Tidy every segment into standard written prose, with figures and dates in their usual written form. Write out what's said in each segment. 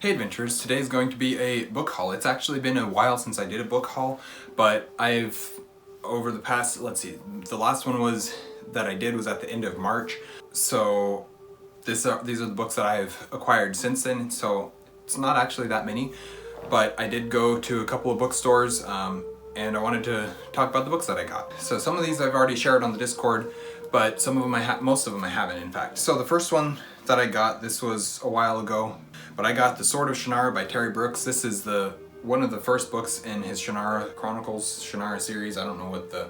Hey adventurers, today is going to be a book haul. It's actually been a while since I did a book haul, but over the past, the last one that I did was at the end of March. So these are the books that I've acquired since then, so it's not actually that many, but I did go to a couple of bookstores and I wanted to talk about the books that I got. So some of these I've already shared on the Discord, but some of them most of them I haven't, in fact. So the first one that I got, this was a while ago, but I got The Sword of Shinara by Terry Brooks. This is one of the first books in his Shinara Chronicles, Shinara series. I don't know what the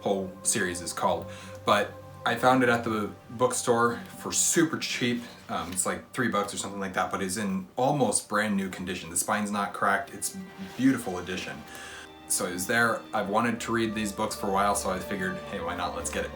whole series is called, but I found it at the bookstore for super cheap. It's like $3 or something like that, but it's in almost brand new condition. The spine's not cracked. It's a beautiful edition. So it was there. I've wanted to read these books for a while, so I figured, hey, why not? Let's get it.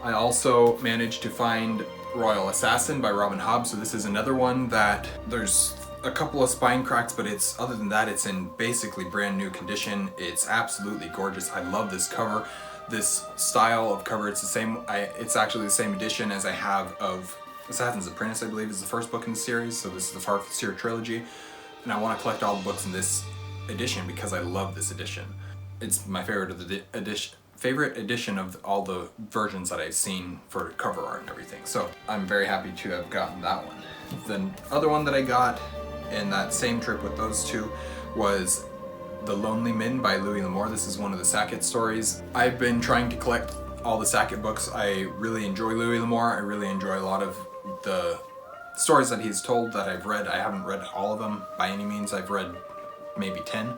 I also managed to find Royal Assassin by Robin Hobb. So this is another one that there's a couple of spine cracks, but other than that, it's in basically brand new condition. It's absolutely gorgeous. I love this cover, this style of cover. It's the same. It's actually the same edition as I have of Assassin's Apprentice, I believe, is the first book in the series. So this is the Farseer trilogy, and I want to collect all the books in this edition because I love this edition. It's my favorite of the favorite edition of all the versions that I've seen for cover art and everything. So I'm very happy to have gotten that one. The other one that I got in that same trip with those two was The Lonely Men by Louis L'Amour. This is one of the Sackett stories. I've been trying to collect all the Sackett books. I really enjoy Louis L'Amour. I really enjoy a lot of the stories that he's told that I've read. I haven't read all of them by any means. I've read maybe 10.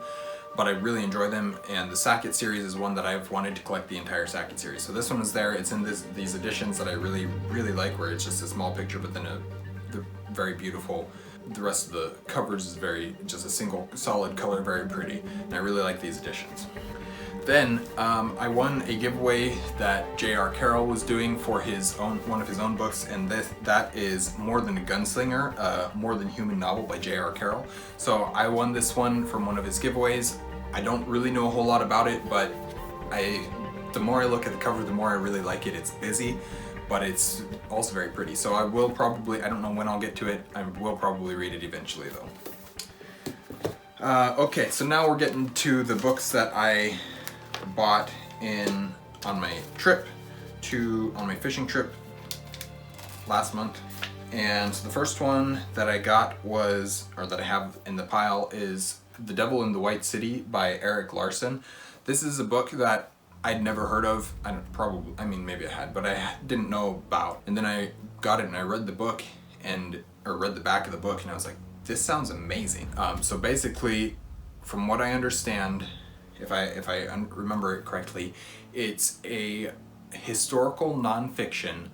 But I really enjoy them, and the Sackett series is one that I've wanted to collect the entire Sackett series. So this one is there. It's in these editions that I really, really like, where it's just a small picture, but then the very beautiful. The rest of the covers is just a single solid color, very pretty, and I really like these editions. Then I won a giveaway that J.R. Carroll was doing for one of his own books, and that is More Than a Gunslinger, a More Than Human novel by J.R. Carroll. So I won this one from one of his giveaways. I don't really know a whole lot about it, but the more I look at the cover, the more I really like it. It's busy, but it's also very pretty. So I will probably, I don't know when I'll get to it, I will probably read it eventually though. Okay, so now we're getting to the books that I bought on my fishing trip last month. And the first one that I got that I have in the pile is The Devil in the White City by Erik Larson. This is a book that I'd never heard of. Maybe I had, but I didn't know about. And then I got it and I read the book or read the back of the book, and I was like, this sounds amazing. So basically, from what I understand, if I remember it correctly, it's a historical nonfiction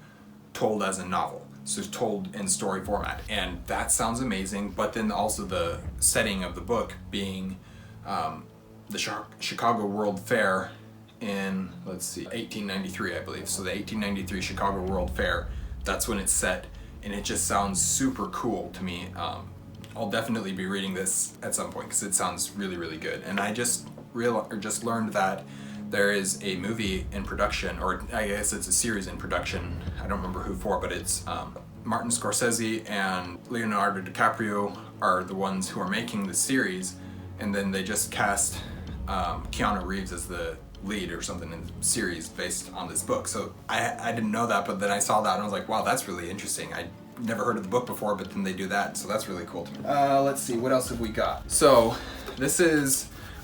told as a novel. So it's told in story format, and that sounds amazing. But then also the setting of the book being the Chicago World Fair in 1893, I believe. So the 1893 Chicago World Fair, that's when it's set, and it just sounds super cool to me. I'll definitely be reading this at some point because it sounds really, really good. And I just learned that there is a movie in production, or I guess it's a series in production. I don't remember who for, but it's Martin Scorsese and Leonardo DiCaprio are the ones who are making the series, and then they just cast Keanu Reeves as the lead or something in the series based on this book. So I didn't know that, but then I saw that and I was like, wow, that's really interesting. I never heard of the book before, but then they do that, so that's really cool to me. Let's see, what else have we got? So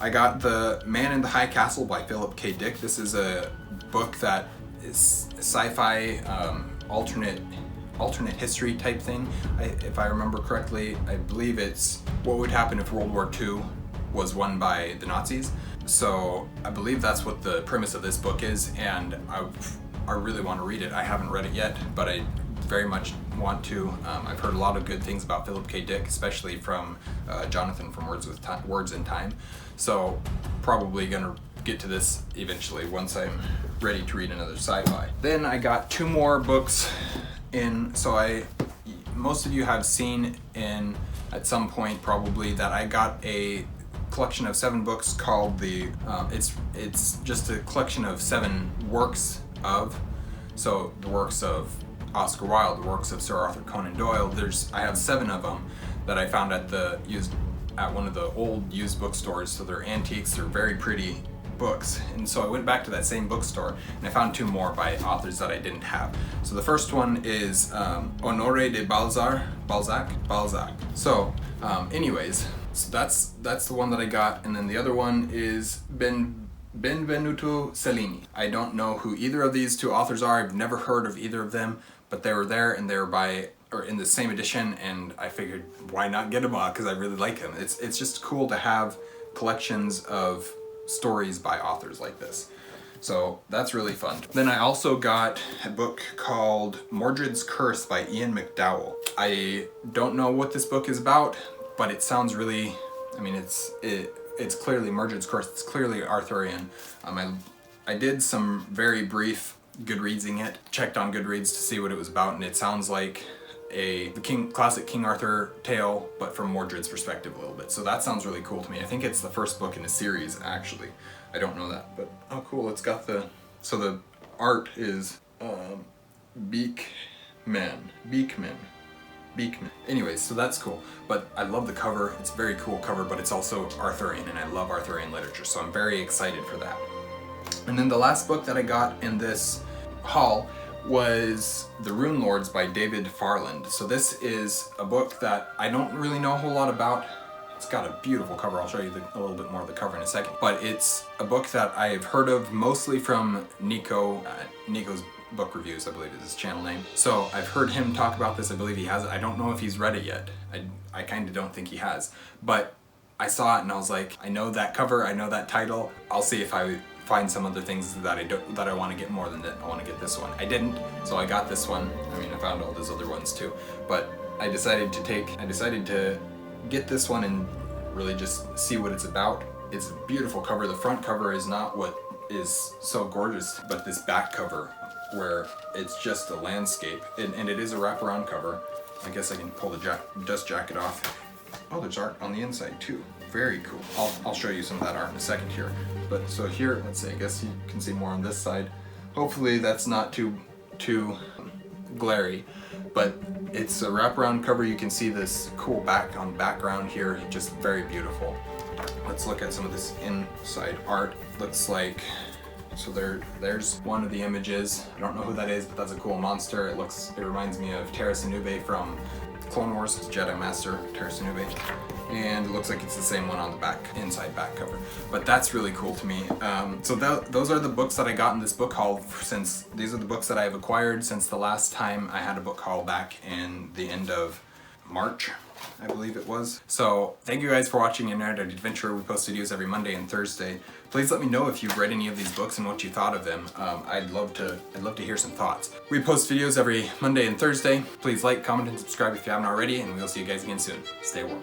I got The Man in the High Castle by Philip K. Dick. This is a book that is sci-fi, alternate history type thing. If I remember correctly, I believe it's what would happen if World War II was won by the Nazis. So I believe that's what the premise of this book is, and I really want to read it. I haven't read it yet, but I very much want to. I've heard a lot of good things about Philip K. Dick, especially from Jonathan from Words in Time. So probably gonna get to this eventually once I'm ready to read another sci-fi. Then I got two more books most of you have seen at some point probably that I got a collection of 7 books called it's just a collection of 7 works of, so the works of Oscar Wilde, the works of Sir Arthur Conan Doyle. I have 7 of them that I found at one of the old used bookstores. So they're antiques, they're very pretty books. And so I went back to that same bookstore and I found 2 more by authors that I didn't have. So the first one is Honoré de Balzac. So anyways, so that's the one that I got, and then the other one is Benvenuto Cellini. I don't know who either of these 2 authors are. I've never heard of either of them, but they were there and they were in the same edition, and I figured why not get them all, because I really like them. It's just cool to have collections of stories by authors like this. So that's really fun. Then I also got a book called Mordred's Curse by Ian McDowell. I don't know what this book is about, but it sounds really, I mean, it's clearly Mordred's Curse. It's clearly Arthurian. I did some very brief Goodreadsing it, checked on Goodreads to see what it was about, and it sounds like the classic King Arthur tale, but from Mordred's perspective a little bit. So that sounds really cool to me. I think it's the first book in a series, actually. I don't know that, but oh cool, it's got so the art is Beekman. Anyways, so that's cool. But I love the cover. It's a very cool cover, but it's also Arthurian, and I love Arthurian literature, so I'm very excited for that. And then the last book that I got in this haul was The Rune Lords by David Farland. So this is a book that I don't really know a whole lot about. It's got a beautiful cover. I'll show you a little bit more of the cover in a second. But it's a book that I've heard of mostly from Nico's Book Reviews, I believe is his channel name. So I've heard him talk about this. I believe he has it. I don't know if he's read it yet. I kind of don't think he has. But I saw it and I was like, I know that cover, I know that title. I'll see if I find some other things that I want to get more than that. I want to get this one. I didn't, so I got this one. I mean, I found all those other ones too. But I decided to get this one and really just see what it's about. It's a beautiful cover. The front cover is not what is so gorgeous, but this back cover where it's just a landscape, and it is a wraparound cover. I guess I can pull the dust jacket off. Oh, there's art on the inside too. Very cool. I'll show you some of that art in a second here. But so here, let's see, I guess you can see more on this side. Hopefully that's not too glary, but it's a wraparound cover. You can see this cool background here, just very beautiful. Let's look at some of this inside art. Looks like, so there's one of the images. I don't know who that is, but that's a cool monster. It reminds me of Terrace Anube from Clone Wars, Jedi Master Terrace Anube. And it looks like it's the same one on the inside back cover. But that's really cool to me. So those are the books that I got in this book haul, since these are the books that I have acquired since the last time I had a book haul back in the end of March, I believe it was. So thank you guys for watching Untitled Adventure. We post videos every Monday and Thursday. Please let me know if you've read any of these books and what you thought of them. I'd love to hear some thoughts. We post videos every Monday and Thursday. Please like, comment, and subscribe if you haven't already, and we'll see you guys again soon. Stay warm.